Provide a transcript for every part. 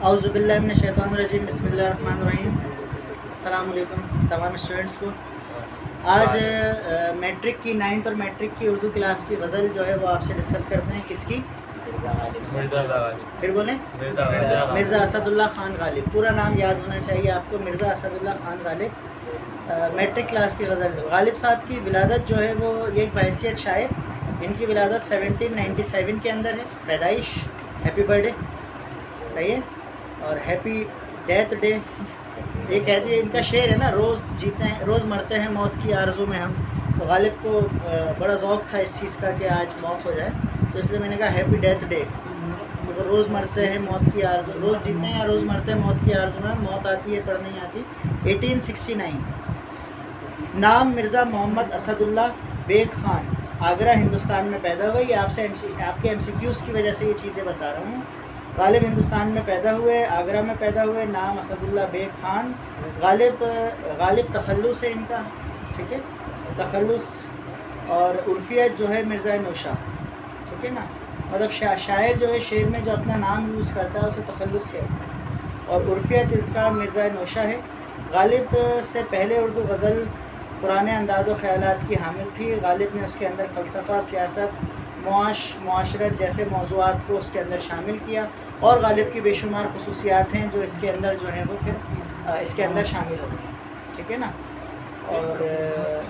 اعوذ باللہ من الشیطان الرجیم بسم اللہ الرحمن الرحیم۔ السلام علیکم تمام اسٹوڈنٹس کو۔ آج میٹرک کی 9th اور میٹرک کی اردو کلاس کی غزل جو ہے وہ آپ سے ڈسکس کرتے ہیں۔ کس کی؟ پھر بولیں، مرزا اسد اللہ خان غالب۔ پورا نام یاد ہونا چاہیے آپ کو، مرزا اسد اللہ خان غالب۔ میٹرک کلاس کی غزل۔ غالب صاحب کی ولادت جو ہے وہ یہ ایک بحیثیت شاعر، ان کی ولادت 1797 کے اندر ہے۔ پیدائش، ہیپی برتھ ڈے، صحیح ہے، اور ہیپی ڈیتھ ڈے یہ کہتی ہے۔ ان کا شعر ہے نا، روز جیتے ہیں روز مرتے ہیں موت کی آرزو میں ہم، تو غالب کو بڑا ذوق تھا اس چیز کا کہ آج موت ہو جائے، تو اس لیے میں نے کہا ہیپی ڈیتھ ڈے، کیونکہ روز مرتے ہیں موت کی آرزو، روز جیتے ہیں یا روز مرتے ہیں موت کی آرزو میں، موت آتی ہے پر نہیں آتی۔ 1869، نام مرزا محمد اسد اللہ بیگ خان، آگرہ ہندوستان میں پیدا ہوئے۔ یہ آپ کے MCQs کی وجہ سے یہ چیزیں بتا رہا ہوں۔ غالب ہندوستان میں پیدا ہوئے، آگرہ میں پیدا ہوئے، نام اسد اللہ بیگ خان۔ غالب تخلص ہے ان کا، ٹھیک ہے، تخلص، اور عرفیت جو ہے مرزا نوشا، ٹھیک ہے نا، مطلب شاعر جو ہے شعر میں جو اپنا نام یوز کرتا ہے اسے تخلص کہتے ہیں، اور عرفیت اس کا مرزا نوشا ہے۔ غالب سے پہلے اردو غزل پرانے انداز و خیالات کی حامل تھی۔ غالب نے اس کے اندر فلسفہ، سیاست، معاشرت جیسے موضوعات کو اس کے اندر شامل کیا، اور غالب کی بے شمار خصوصیات ہیں جو اس کے اندر جو ہیں وہ پھر اس کے اندر شامل ہو گئی، ٹھیک ہے نا۔ اور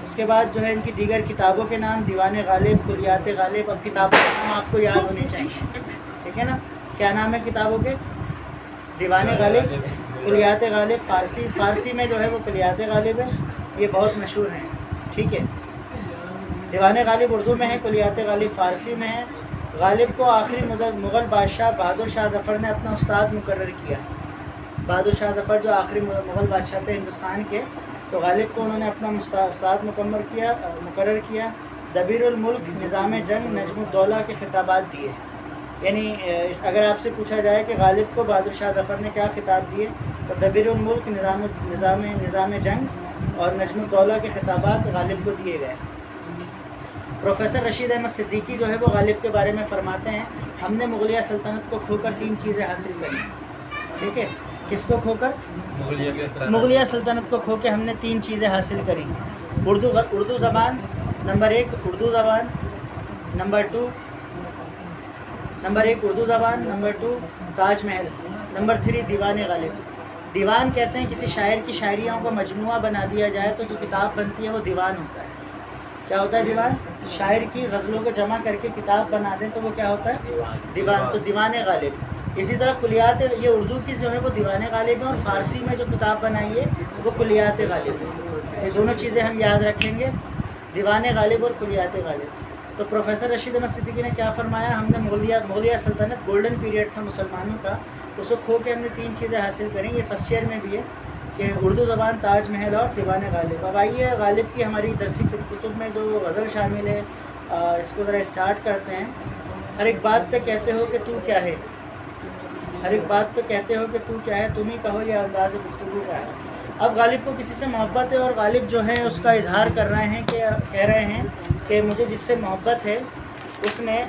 اس کے بعد جو ہے ان کی دیگر کتابوں کے نام دیوان غالب، کلیات غالب۔ اب کتابوں کے نام آپ کو یاد ہونے چاہیے، ٹھیک ہے نا۔ کیا نام ہے کتابوں کے؟ دیوان غالب، کلیات غالب۔ فارسی میں جو ہے وہ کلیات غالب ہے، یہ بہت مشہور ہیں، ٹھیک ہے۔ دیوان غالب اردو میں ہے، کلیات غالب فارسی میں ہے۔ غالب کو آخری مغل بادشاہ بہادر شاہ ظفر نے اپنا استاد مقرر کیا۔ بہادر شاہ ظفر جو آخری مغل بادشاہ تھے ہندوستان کے، تو غالب کو انہوں نے اپنا استاد مقرر کیا۔ دبیر الملک، نظام جنگ، نجم الدولہ کے خطابات دیے، یعنی اگر آپ سے پوچھا جائے کہ غالب کو بہادر شاہ ظفر نے کیا خطاب دیے، تو دبیر الملک، نظام جنگ اور نجم الدولہ کے خطابات غالب کو دیے گئے۔ پروفیسر رشید احمد صدیقی جو ہے وہ غالب کے بارے میں فرماتے ہیں، ہم نے مغلیہ سلطنت کو کھو کر 3 چیزیں حاصل کریں، ٹھیک ہے۔ کس کو کھو کر؟ مغلیہ سلطنت کو کھو کے ہم نے 3 چیزیں حاصل کریں۔ اردو زبان، نمبر 1 اردو زبان، نمبر 2 اردو زبان، نمبر 2 تاج محل، نمبر 3 دیوان غالب۔ دیوان کہتے ہیں کسی شاعر کی شاعریوں کو مجموعہ بنا دیا جائے تو جو کتاب بنتی ہے وہ دیوان ہوتا ہے۔ کیا ہوتا ہے دیوان؟ شاعر کی غزلوں کو جمع کر کے کتاب بنا دیں تو وہ کیا ہوتا ہے؟ دیوان، تو دیوان غالب۔ اسی طرح کلیات، یہ اردو کی جو ہے وہ دیوان غالب ہے، اور فارسی میں جو کتاب بنائی ہے وہ کلیات غالب ہے۔ یہ دونوں چیزیں ہم یاد رکھیں گے، دیوان غالب اور کلیات غالب۔ تو پروفیسر رشید احمد صدیقی نے کیا فرمایا؟ ہم نے مغلیہ سلطنت گولڈن پیریڈ تھا مسلمانوں کا، اس کو کھو کے ہم نے 3 چیزیں حاصل کریں۔ یہ فرسٹ ایئر میں بھی ہے کہ اردو زبان، تاج محل اور دیوان غالب۔ اب آئیے غالب کی ہماری درسی کتب میں جو غزل شامل ہے اس کو ذرا اسٹارٹ کرتے ہیں۔ ہر ایک بات پہ کہتے ہو کہ تو کیا ہے، ہر ایک بات پہ کہتے ہو کہ تو کیا ہے، تم ہی کہو یہ انداز گفتگو کا ہے۔ اب غالب کو کسی سے محبت ہے، اور غالب جو ہے اس کا اظہار کر رہے ہیں کہ کہہ رہے ہیں کہ مجھے جس سے محبت ہے اس نے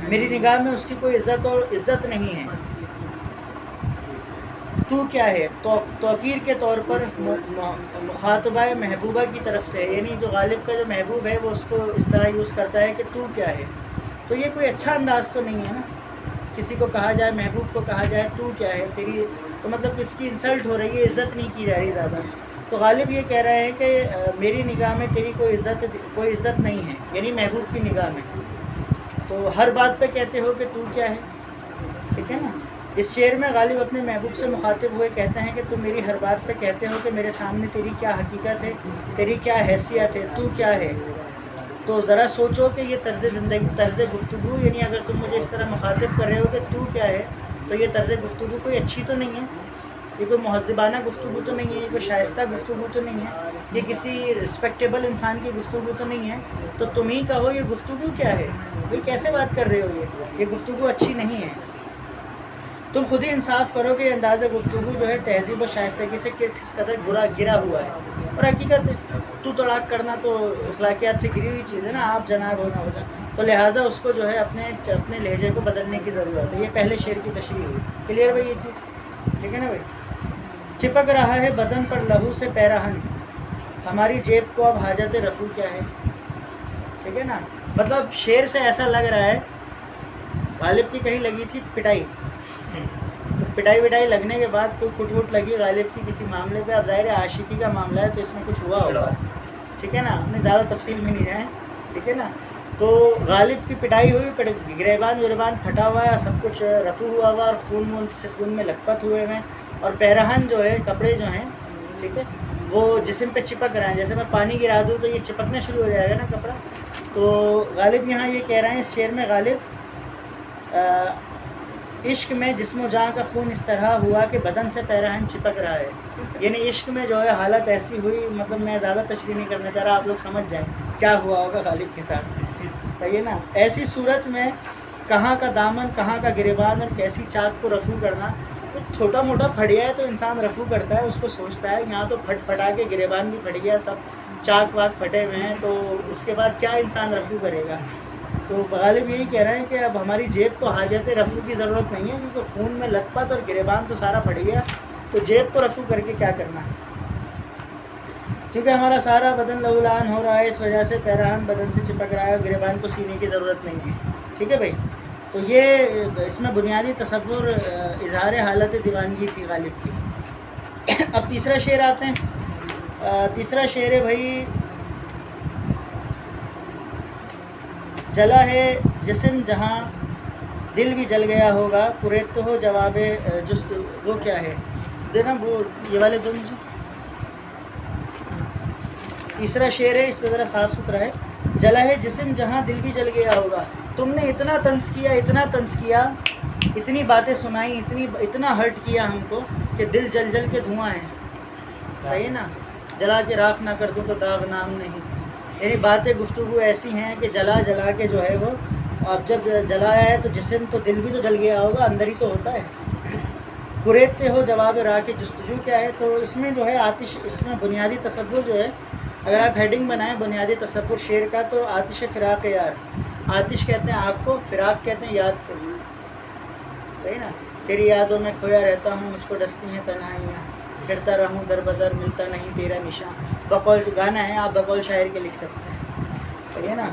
میری نگاہ میں اس کی کوئی عزت نہیں ہے۔ تو کیا ہے توقیر کے طور پر مخاطبہ محبوبہ کی طرف سے، یعنی جو غالب کا جو محبوب ہے وہ اس کو اس طرح یوز کرتا ہے کہ تو کیا ہے، تو یہ کوئی اچھا انداز تو نہیں ہے نا، کسی کو کہا جائے، محبوب کو کہا جائے تو کیا ہے تیری، تو مطلب اس کی انسلٹ ہو رہی ہے، عزت نہیں کی جا رہی زیادہ۔ تو غالب یہ کہہ رہے ہیں کہ میری نگاہ میں تیری کوئی عزت نہیں ہے، یعنی محبوب کی نگاہ میں، تو ہر بات پہ کہتے ہو کہ تو کیا ہے، ٹھیک ہے نا۔ اس شعر میں غالب اپنے محبوب سے مخاطب ہوئے کہتے ہیں کہ تم میری ہر بات پہ کہتے ہو کہ میرے سامنے تیری کیا حقیقت ہے، تیری کیا حیثیت ہے، تو کیا ہے، تو ذرا سوچو کہ یہ طرز گفتگو، یعنی اگر تم مجھے اس طرح مخاطب کر رہے ہو کہ تو کیا ہے، تو یہ طرز گفتگو کوئی اچھی تو نہیں ہے، یہ کوئی مہذبانہ گفتگو تو نہیں ہے، یہ کوئی شائستہ گفتگو تو نہیں ہے، یہ کسی رسپیکٹیبل انسان کی گفتگو تو نہیں ہے، تو تم ہی کہو یہ گفتگو کیا ہے، بھائی کیسے بات کر رہے ہو، یہ گفتگو اچھی نہیں ہے۔ تم خود ہی انصاف کرو کہ یہ انداز گفتگو جو ہے تہذیب و شائستگی سے کس قدر گرا ہوا ہے۔ اور حقیقت تو تڑاک کرنا تو اخلاقیات سے گری ہوئی چیز ہے نا، آپ جناب ہونا ہو جائے، تو لہٰذا اس کو جو ہے اپنے لہجے کو بدلنے کی ضرورت ہے۔ یہ پہلے شعر کی تشریح ہوئی، کلیئر بھائی یہ چیز، ٹھیک ہے نا بھائی؟ چپک رہا ہے بدن پر لہو سے پیراہن، ہماری جیب کو اب حاجت رفو کیا ہے، ٹھیک ہے نا؟ مطلب شعر سے ایسا لگ رہا ہے غالب کی کہیں لگی تھی پٹائی، تو پٹائی وٹائی لگنے کے بعد کوئی کٹ وٹ لگی غالب کی کسی معاملے پہ، اب ظاہر ہے عاشقی کا معاملہ ہے تو اس میں کچھ ہوا ہوگا، ٹھیک ہے نا؟ ہم نے زیادہ تفصیل میں نہیں جائیں، ٹھیک ہے نا؟ تو غالب کی پٹائی ہوئی، گریبان وریبان پھٹا ہوا ہے، سب کچھ رفو ہوا ہوا اور خون میں لت پت ہوئے ہیں، اور پیراہن جو ہے کپڑے جو ہیں، ٹھیک ہے، وہ جسم پہ چپک رہے ہیں، جیسے میں پانی گرا دوں تو یہ چپکنا شروع ہو جائے گا نا کپڑا۔ تو غالب یہاں یہ کہہ رہے ہیں اس شعر میں، غالب عشق میں جسم و جاں کا خون اس طرح ہوا کہ بدن سے پیراہن چپک رہا ہے، یعنی عشق میں جو ہے حالت ایسی ہوئی، مطلب میں زیادہ تشریح نہیں کرنا چاہ رہا، آپ لوگ سمجھ جائیں کیا ہوا ہوگا غالب کے ساتھ، صحیح ہے نا؟ ایسی صورت میں کہاں کا دامن کہاں کا گریبان اور کیسی چاک کو رفو کرنا، کچھ چھوٹا موٹا پھٹ گیا ہے تو انسان رفو کرتا ہے، اس کو سوچتا ہے، یہاں تو پھٹا کے گریبان بھی پھٹ گیا، سب چاک واک پھٹے ہوئے ہیں، تو اس کے بعد کیا انسان رفو کرے گا؟ تو غالب یہی کہہ رہے ہیں کہ اب ہماری جیب کو حاجت رفو کی ضرورت نہیں ہے، کیونکہ خون میں لت پت اور گریبان تو سارا پھٹ گیا، تو جیب کو رفو کر کے کیا کرنا ہے؟ کیونکہ ہمارا سارا بدن لہولان ہو رہا ہے، اس وجہ سے پیراہن بدن سے چپک رہا ہے اور گریبان کو سینے کی ضرورت نہیں ہے، ٹھیک ہے بھائی؟ تو یہ اس میں بنیادی تصور اظہار حالت دیوانگی تھی غالب کی۔ اب تیسرا شعر آتے ہیں، تیسرا شعر ہے بھائی، جلا ہے جسم جہاں دل بھی جل گیا ہوگا، پریت ہو جواب جست، وہ کیا ہے دینا، وہ یہ والے دو مجھے، تیسرا شعر ہے، اس پہ ذرا صاف ستھرا ہے، جلا ہے جسم جہاں دل بھی جل گیا ہوگا، تم نے اتنا طنز کیا، اتنا طنز کیا، اتنی باتیں سنائیں، اتنا ہرٹ کیا ہم کو کہ دل جل جل کے دھواں ہے، صحیح ہے نا؟ جلا کے راکھ نہ کر دوں تو داغ نام نہیں، یعنی باتیں گفتگو ایسی ہیں کہ جلا کے جو ہے وہ، اب جب جلایا ہے تو جسم تو دل بھی تو جل گیا ہوگا، اندر ہی تو ہوتا ہے۔ قریتے ہو جواب راہ کی جستجو کیا ہے، تو اس میں جو ہے آتش، اس میں بنیادی تصور جو ہے، اگر آپ ہیڈنگ بنائیں بنیادی تصور شعر کا، تو آتش فراق یار، آتش کہتے ہیں آگ کو، فراق کہتے ہیں یاد کو، صحیح نا؟ تیری یادوں میں کھویا رہتا ہوں، مجھ کو ڈستی ہیں تنہائیاں، پھرتا رہوں در بدر ملتا نہیں تیرا نشان، بقول گانا ہے، آپ بقول شاعر کے لکھ سکتے ہیں، صحیح ہے نا؟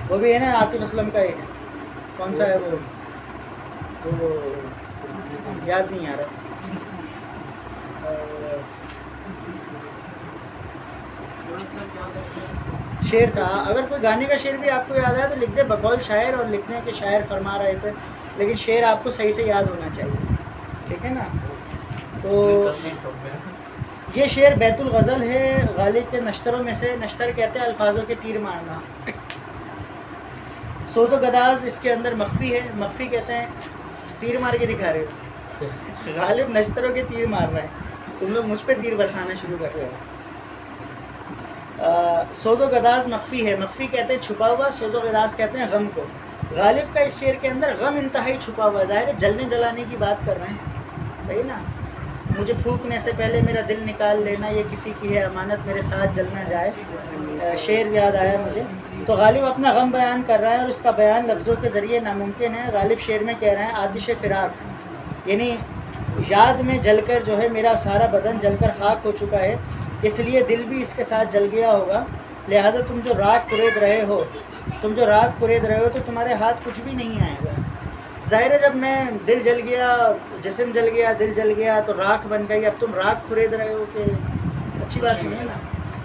وہ بھی ہے نا عاطف اسلم کا ایک، کون سا ہے وہ یاد نہیں آ رہا، شعر تھا، اگر کوئی گانے کا شعر بھی آپ کو یاد آئے تو لکھ دیں بقول شاعر، اور لکھ دیں کہ شاعر فرما رہے تھے، لیکن شعر آپ کو صحیح سے یاد ہونا چاہیے، ٹھیک ہے نا؟ تو یہ شعر بیت الغزل ہے، غالب کے نشتروں میں سے، نشتر کہتے ہیں الفاظوں کے تیر مارنا، سوز و گداز اس کے اندر مخفی ہے، مخفی کہتے ہیں تیر مار کے دکھا رہے ہو، غالب نشتروں کے تیر مار رہے ہیں، تم لوگ مجھ پہ تیر برسانا شروع کر رہے ہو۔ سوز و گداز مخفی ہے، مخفی کہتے ہیں چھپا ہوا، سوز و گداز کہتے ہیں غم کو، غالب کا اس شعر کے اندر غم انتہائی چھپا ہوا، ظاہر ہے جلنے جلانے کی بات کر رہے ہیں، صحیح نا؟ مجھے پھونکنے سے پہلے میرا دل نکال لینا، یہ کسی کی ہے امانت میرے ساتھ جل نہ جائے، شعر یاد آیا مجھے۔ تو غالب اپنا غم بیان کر رہا ہے، اور اس کا بیان لفظوں کے ذریعے ناممکن ہے۔ غالب شعر میں کہہ رہے ہیں آتش فراق، یعنی یاد میں جل کر جو ہے میرا سارا بدن جل کر خاک ہو چکا ہے، اس لیے دل بھی اس کے ساتھ جل گیا ہوگا، لہٰذا تم جو راگ کرید رہے ہو تو تمہارے ہاتھ کچھ بھی نہیں آئے گا۔ ظاہر ہے جب میں دل جل گیا، جسم جل گیا، دل جل گیا تو راکھ بن گئی، اب تم راکھ خرید رہے ہو کہ اچھی بات نہیں ہے نا،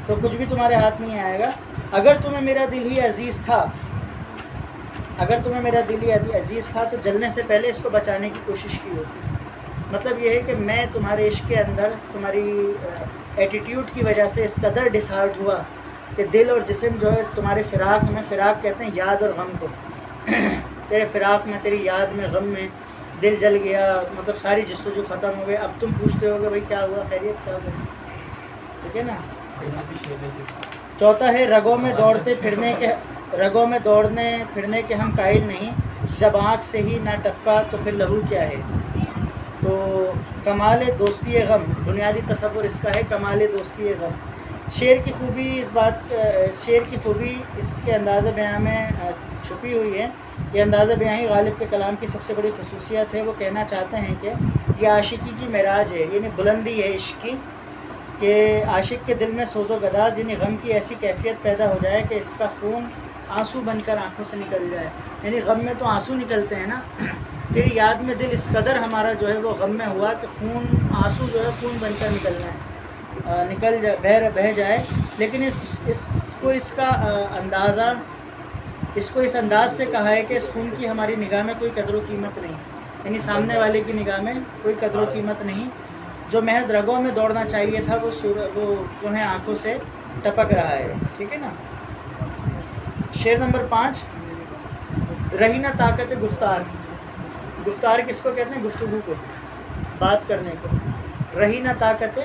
تو کچھ بھی تمہارے ہاتھ نہیں آئے گا۔ اگر تمہیں میرا دل ہی عزیز تھا تو جلنے سے پہلے اس کو بچانے کی کوشش کی ہوتی۔ مطلب یہ ہے کہ میں تمہارے عشق کے اندر تمہاری ایٹیٹیوڈ کی وجہ سے اس قدر ڈسہارٹ ہوا کہ دل اور جسم جو ہے تمہارے فراق میں، فراق کہتے ہیں یاد اور غم کو، تیرے فراق میں، تیری یاد میں، غم میں دل جل گیا، مطلب ساری جستجو ختم ہو گئے۔ اب تم پوچھتے ہو کہ بھائی کیا ہوا، خیریت کیا ہوا، ٹھیک ہے نا؟ چوتھا ہے رگوں میں دوڑنے پھرنے کے ہم قائل نہیں، جب آنکھ سے ہی نہ ٹپکا تو پھر لہو کیا ہے۔ تو کمال دوستی غم، بنیادی تصور اس کا ہے کمال دوستی غم، شعر کی خوبی شعر کی خوبی اس کے انداز بیاں میں چھپی ہوئی ہے. یہ انداز بیاں ہی غالب کے کلام کی سب سے بڑی خصوصیت ہے. وہ کہنا چاہتے ہیں کہ یہ عاشقی کی معراج ہے، یعنی بلندی ہے عشق کی، کہ عاشق کے دل میں سوز و گداز یعنی غم کی ایسی کیفیت پیدا ہو جائے کہ اس کا خون آنسو بن کر آنکھوں سے نکل جائے. یعنی غم میں تو آنسو نکلتے ہیں نا، پھر یاد میں دل اس قدر ہمارا جو ہے وہ غم میں ہوا کہ آنسو جو ہے خون بن کر نکلنا ہے، بہہ جائے. لیکن اس کو اس انداز سے کہا ہے کہ اس خون کی ہماری نگاہ میں کوئی قدر و قیمت نہیں، یعنی سامنے والے کی نگاہ میں کوئی قدر و قیمت نہیں. جو محض رگوں میں دوڑنا چاہیے تھا وہ جو ہے آنکھوں سے ٹپک رہا ہے. ٹھیک ہے نا. شعر نمبر 5. رہی نہ طاقت گفتار. گفتار کس کو کہتے ہیں؟ گفتگو کو، بات کرنے کو. رہی نہ طاقت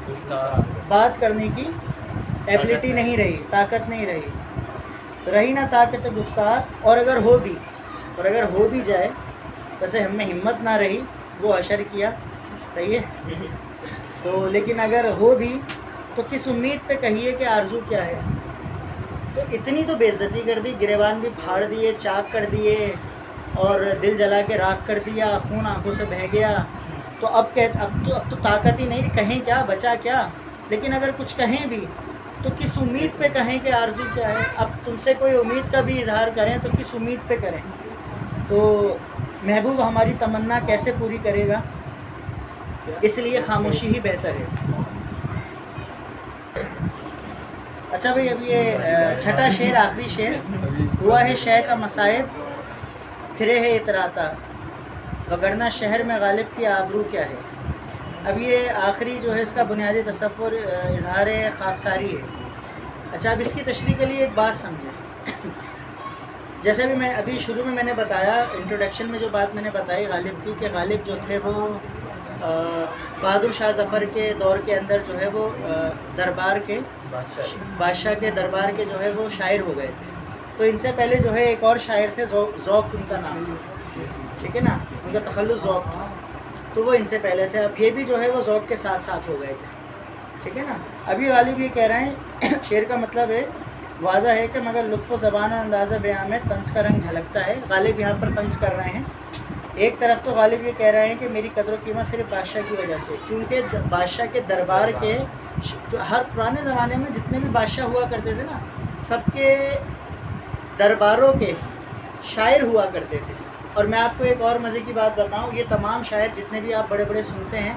گفتار، بات کرنے کی ایبلٹی نہیں رہی، طاقت نہیں رہی. رہی نہ طاقت گفتار، اور اگر ہو بھی جائے ویسے ہم میں ہمت نہ رہی، وہ اشر کیا. صحیح ہے. تو لیکن اگر ہو بھی تو کس امید پہ کہیے کہ آرزو کیا ہے. تو اتنی تو بے عزتی کر دی، گریبان بھی پھاڑ دیے، چاک کر دیے، اور دل جلا کے راکھ کر دیا، خون آنکھوں سے بہہ گیا. تو اب تو طاقت ہی نہیں، کہیں کیا بچا کیا. لیکن اگر کچھ کہیں بھی تو کس امید پہ کہیں کہ آرزو کیا ہے. اب تم سے کوئی امید کا بھی اظہار کریں تو کس امید پہ کریں. تو محبوب ہماری تمنا کیسے پوری کرے گا، اس لیے خاموشی ہی بہتر ہے. اچھا بھائی، اب یہ چھٹا شعر، آخری شعر. ہوا ہے شے کا مصائب پھرے ہے اتراتا، وگرنہ شہر میں غالب کی آبرو کیا ہے. اب یہ آخری جو ہے اس کا بنیادی تصور اظہار خاکساری ہے. اچھا، اب اس کی تشریح کے لیے ایک بات سمجھیں. جیسے بھی میں ابھی شروع میں نے بتایا، انٹروڈکشن میں جو بات میں نے بتائی غالب کی، کہ غالب جو تھے وہ بہادر شاہ ظفر کے دور کے اندر جو ہے وہ بادشاہ کے دربار کے جو ہے وہ شاعر ہو گئے تھے. تو ان سے پہلے جو ہے ایک اور شاعر تھے، ذوق ان کا نام تھا. ٹھیک ہے نا. ان کا تخلص ذوق تھا. تو وہ ان سے پہلے تھے. اب یہ بھی جو ہے وہ ذوق کے ساتھ ساتھ ہو گئے تھے. ٹھیک ہے نا. ابھی غالب یہ کہہ رہے ہیں، شعر کا مطلب ہے واضح ہے کہ مگر لطف و زبان اور انداز بیان میں طنز کا رنگ جھلکتا ہے. غالب یہاں پر طنز کر رہے ہیں. ایک طرف تو غالب یہ کہہ رہے ہیں کہ میری قدر و قیمت صرف بادشاہ کی وجہ سے، کیونکہ بادشاہ کے دربار کے ہر پرانے زمانے میں جتنے بھی بادشاہ ہوا کرتے تھے نا، سب کے درباروں کے شاعر ہوا کرتے تھے. اور میں آپ کو ایک اور مزے کی بات بتاؤں، یہ تمام شاعر جتنے بھی آپ بڑے بڑے سنتے ہیں،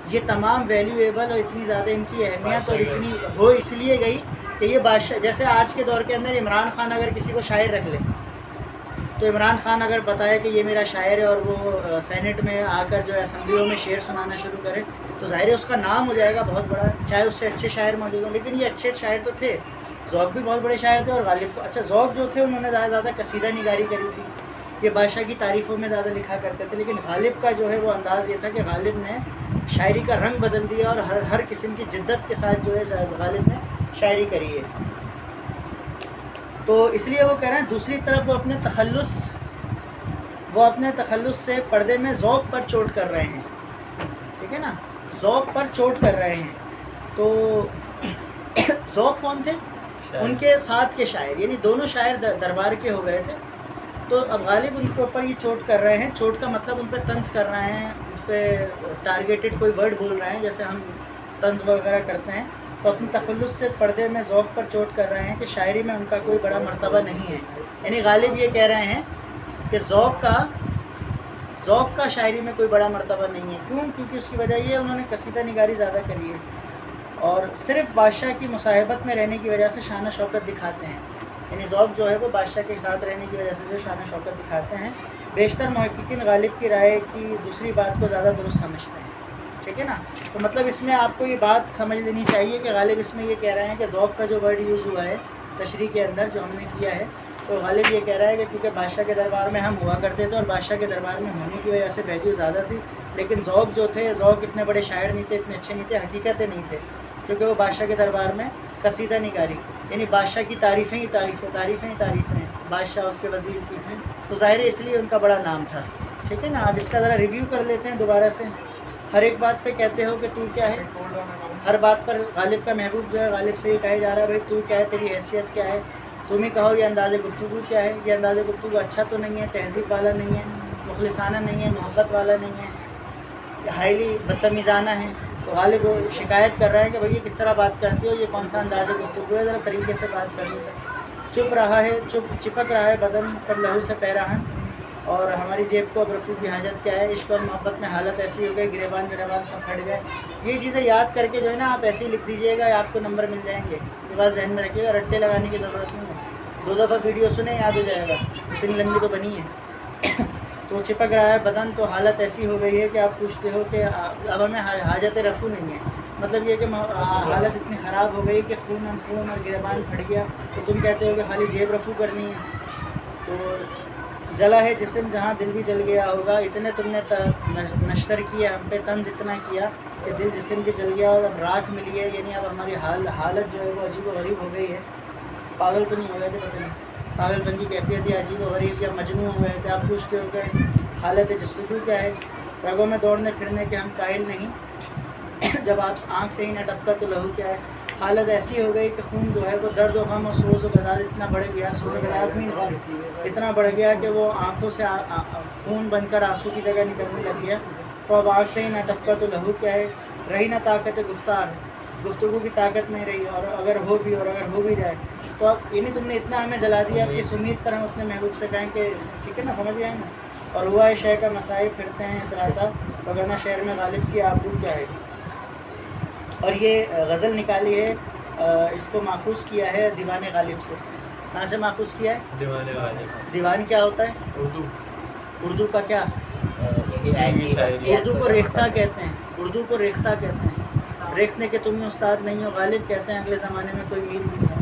یہ تمام ویلیویبل اور اتنی زیادہ ان کی اہمیت اور اتنی ہو اس لیے گئی کہ یہ بادشاہ، جیسے آج کے دور کے اندر عمران خان اگر کسی کو شاعر رکھ لے، تو عمران خان اگر بتائے کہ یہ میرا شاعر ہے اور وہ سینٹ میں آ کر جو ہے اسمبلیوں میں شعر سنانا شروع کرے، تو ظاہر ہے اس کا نام ہو جائے گا بہت بڑا، چاہے اس سے اچھے شاعر موجود ہوں. لیکن یہ اچھے شاعر تو تھے، ذوق بھی بہت بڑے شاعر تھے. اور غالب کو اچھا ذوق جو تھے انہوں نے زیادہ قصیدہ نگاری کری تھی، یہ بادشاہ کی تعریفوں میں زیادہ لکھا کرتے تھے. لیکن غالب کا جو ہے وہ انداز یہ تھا کہ غالب نے شاعری کا رنگ بدل دیا اور ہر قسم کی جدت کے ساتھ جو ہے غالب نے شاعری کری ہے. تو اس لیے وہ کہہ رہے ہیں دوسری طرف وہ اپنے تخلص سے پردے میں ذوق پر چوٹ کر رہے ہیں. ٹھیک ہے نا. ذوق پر چوٹ کر رہے ہیں. تو ذوق کون تھے؟ ان کے ساتھ کے شاعر، یعنی دونوں شاعر دربار کے ہو گئے تھے. تو اب غالب ان کے اوپر یہ چوٹ کر رہے ہیں. چوٹ کا مطلب ان پہ طنز کر رہے ہیں، اس پہ ٹارگیٹڈ کوئی ورڈ بول رہے ہیں، جیسے ہم طنز وغیرہ کرتے ہیں. تو اپنے تخلص سے پردے میں ذوق پر چوٹ کر رہے ہیں کہ شاعری میں ان کا کوئی بڑا مرتبہ نہیں ہے. یعنی غالب یہ کہہ رہے ہیں کہ ذوق کا شاعری میں کوئی بڑا مرتبہ نہیں ہے. کیونکہ اس کی وجہ یہ انہوں نے قصیدہ نگاری زیادہ کری ہے، اور صرف بادشاہ کی مصاحبت میں رہنے کی وجہ سے شان و شوکت دکھاتے ہیں. یعنی ذوق جو ہے وہ بادشاہ کے ساتھ رہنے کی وجہ سے جو شان و شوکت دکھاتے ہیں. بیشتر محققین غالب کی رائے کی دوسری بات کو زیادہ درست سمجھتے ہیں. ٹھیک ہے نا. تو مطلب اس میں آپ کو یہ بات سمجھ لینی چاہیے کہ غالب اس میں یہ کہہ رہے ہیں کہ ذوق کا جو ورڈ یوز ہوا ہے تشریح کے اندر جو ہم نے کیا ہے، تو غالب یہ کہہ رہا ہے کہ کیونکہ بادشاہ کے دربار میں ہم ہوا کرتے تھے اور بادشاہ کے دربار میں ہونے کی وجہ سے ویلیو زیادہ تھی، لیکن ذوق جو تھے، ذوق اتنے بڑے شاعر نہیں تھے، اتنے اچھے نہیں تھے، حقیقتیں نہیں تھے، کیونکہ وہ بادشاہ کے دربار میں قصیدہ نگاری، یعنی بادشاہ کی تعریفیں ہی تعریفیں بادشاہ اس کے وزیر کی ہیں. تو ظاہر ہے اس لیے ان کا بڑا نام تھا. ٹھیک ہے نا. اب اس کا ذرا ریویو کر لیتے ہیں دوبارہ سے. ہر ایک بات پہ کہتے ہو کہ تو کیا ہے. ہر بات پر غالب کا محبوب جو ہے غالب سے یہ کہا جا رہا ہے بھائی تو کیا ہے، تیری حیثیت کیا ہے، تم ہی کہو یہ انداز گفتگو کیا ہے، یہ انداز گفتگو اچھا تو نہیں ہے، تہذیب والا نہیں ہے، مخلصانہ نہیں ہے، محبت والا نہیں ہے، ہائیلی بدتمیزانہ ہے۔ تو غالب شکایت کر رہا ہے کہ بھئی یہ کس طرح بات کرتی ہو، یہ کون سا انداز گفتگو ہے، ذرا طریقے سے بات کرنی سے۔ چپ رہا ہے، چپک رہا ہے بدن پر لہو سے پیراہن، اور ہماری جیب کو اب رفو کی حاجت کیا ہے، عشق اور محبت میں حالت ایسی ہو گئی، گریبان سب پھٹ گئے۔ یہ چیزیں یاد کر کے جو ہے نا آپ ایسے ہی لکھ دیجیے گا، آپ کو نمبر مل جائیں گے۔ یہ بات ذہن میں رکھیے گا، رٹے لگانے کی ضرورت نہیں ہے، 2 دفعہ ویڈیو سنیں یاد ہو جائے گا، اتنی لمبی تو بنی ہے۔ تو چپک رہا ہے بدن، تو حالت ایسی ہو گئی ہے کہ آپ پوچھتے ہو کہ اب ہمیں حاجت رفو نہیں ہے، مطلب یہ کہ حالت اتنی خراب ہو گئی کہ خون اور گریبان پھٹ گیا، تو تم کہتے ہو کہ خالی جیب رفو کرنی ہے۔ تو جلا ہے جسم جہاں دل بھی جل گیا ہوگا، اتنے تم نے نشتر کیا ہم پہ طنز اتنا کیا کہ دل جسم بھی جل گیا، اور اب راکھ ملی ہے، یعنی اب ہماری حالت جو ہے وہ عجیب و غریب ہو گئی ہے۔ پاگل تو نہیں ہو گئے تھے، پتہ نہیں پاگل بن کی کیفیت ہے، عجیب و غریب یا مجنون ہو گئے تھے۔ آپ پوچھتے ہو کہ حالت جستجو کیا ہے، رگوں میں دوڑنے پھرنے کے ہم قائل نہیں، جب آپ آنکھ سے ہی نہ ٹپکا تو لہو کیا ہے۔ حالت ایسی ہو گئی کہ خون جو ہے وہ درد و غم اور سوز و گداز اتنا بڑھ گیا، سوز و گداز نہیں غم اتنا بڑھ گیا کہ وہ آنکھوں سے خون بن کر آنسو کی جگہ نکلنے لگ گیا۔ تو اب آنکھ سے ہی نہ ٹپکا تو لہو کیا ہے، رہی نہ طاقت گفتار، گفتگو کی طاقت نہیں رہی، اور اگر ہو بھی جائے تو اب یعنی تم نے اتنا ہمیں جلا دیا، اب اس امید پر ہم اپنے محبوب سے کہیں کہ ٹھیک ہے نا، سمجھ گئے نا۔ اور ہوا ہے شے کا مسائل پھرتے ہیں اتراتا، وگرنہ شہر میں غالب کی آبرو کیا ہے۔ اور یہ غزل نکالی ہے، اس کو ماخوذ کیا ہے دیوان غالب سے۔ کہاں سے ماخوذ کیا ہے؟ دیوان غالب۔ دیوان کیا ہوتا ہے؟ اردو کا کیا؟ اردو کو ریختہ کہتے ہیں، اردو کو ریختہ کہتے ہیں۔ ریختنے کے تم استاد نہیں ہو، غالب کہتے ہیں اگلے زمانے میں کوئی میر بھی تھا۔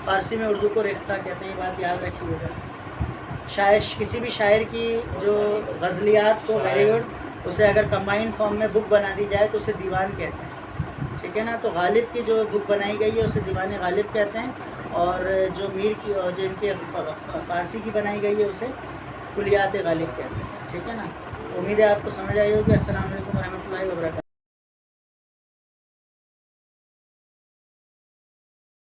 فارسی میں اردو کو ریختہ کہتے ہیں، یہ بات یاد رکھیے گا۔ شاعر کسی بھی شاعر کی جو غزلیات کو ویری گڈ، اسے اگر کمبائنڈ فارم میں بک بنا دی جائے تو اسے دیوان کہتے ہیں، ٹھیک ہے نا۔ تو غالب کی جو بک بنائی گئی ہے اسے دیوان غالب کہتے ہیں، اور جو میر کی اور جو ان کے فارسی کی بنائی گئی ہے اسے کلیات غالب کہتے ہیں، ٹھیک ہے نا۔ امید ہے آپ کو سمجھ آئی ہوگی۔ السلام علیکم ورحمۃ اللہ وبرکاتہ۔